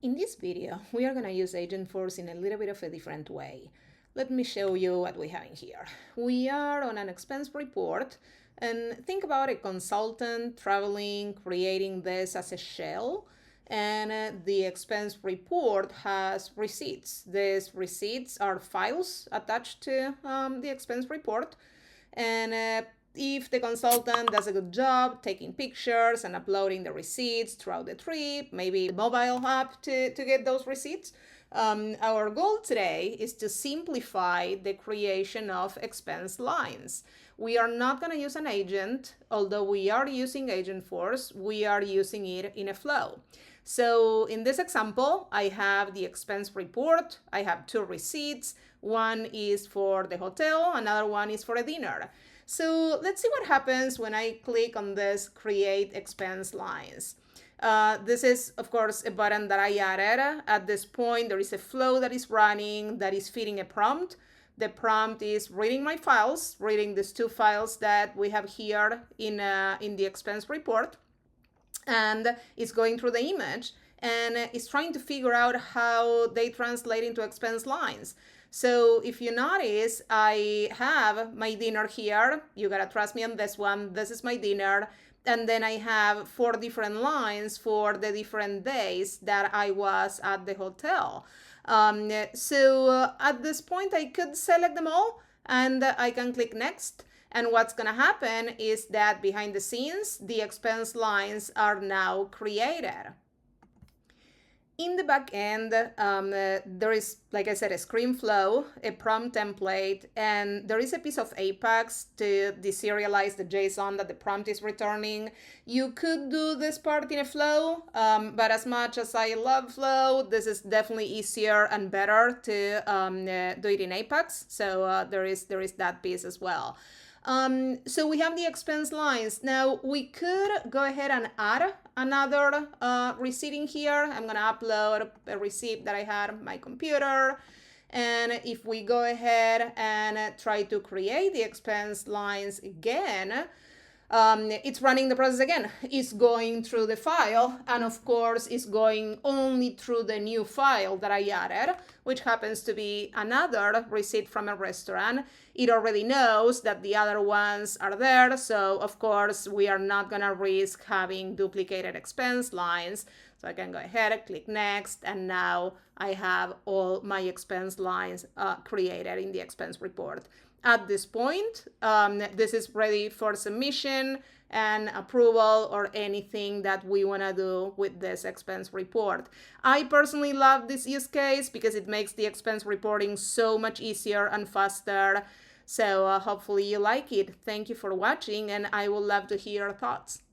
In this video, we are going to use Agentforce in a little bit of a different way. Let me show you what we have in here. We are on an expense report, and think about a consultant traveling, creating this as a shell, and the expense report has receipts. These receipts are files attached to the expense report, and if the consultant does a good job taking pictures and uploading the receipts throughout the trip, maybe the mobile app to get those receipts, our goal today is to simplify the creation of expense lines. We are not going to use an agent, although we are using Agentforce, we are using it in a flow. So in this example, I have the expense report. I have two receipts. One is for the hotel, another one is for a dinner. So let's see what happens when I click on this create expense lines. This is, of course, a button that I added. At this point, there is a flow that is running that is feeding a prompt. The prompt is reading my files, reading these two files that we have here in the expense report, and it's going through the image and it's trying to figure out how they translate into expense lines. So if you notice, I have my dinner here. You gotta trust me on this one. This is my dinner. And then I have 4 different lines for the different days that I was at the hotel. So at this point, I could select them all and I can click next. And what's gonna happen is that behind the scenes, the expense lines are now created. In the back end, there is, like I said, a screen flow, a prompt template, and there is a piece of Apex to deserialize the JSON that the prompt is returning. You could do this part in a flow, but as much as I love flow, this is definitely easier and better to do it in Apex. So there is that piece as well. So we have the expense lines. Now we could go ahead and add another receipt in here. I'm gonna upload a receipt that I had on my computer. And if we go ahead and try to create the expense lines again, it's running the process again. It's going through the file, and of course it's going only through the new file that I added, which happens to be another receipt from a restaurant. It already knows that the other ones are there, so of course we are not gonna risk having duplicated expense lines. So I can go ahead and click next, and now I have all my expense lines created in the expense report. At this point, this is ready for submission and approval or anything that we want to do with this expense report. I personally love this use case because it makes the expense reporting so much easier and faster. So hopefully you like it. Thank you for watching, and I would love to hear your thoughts.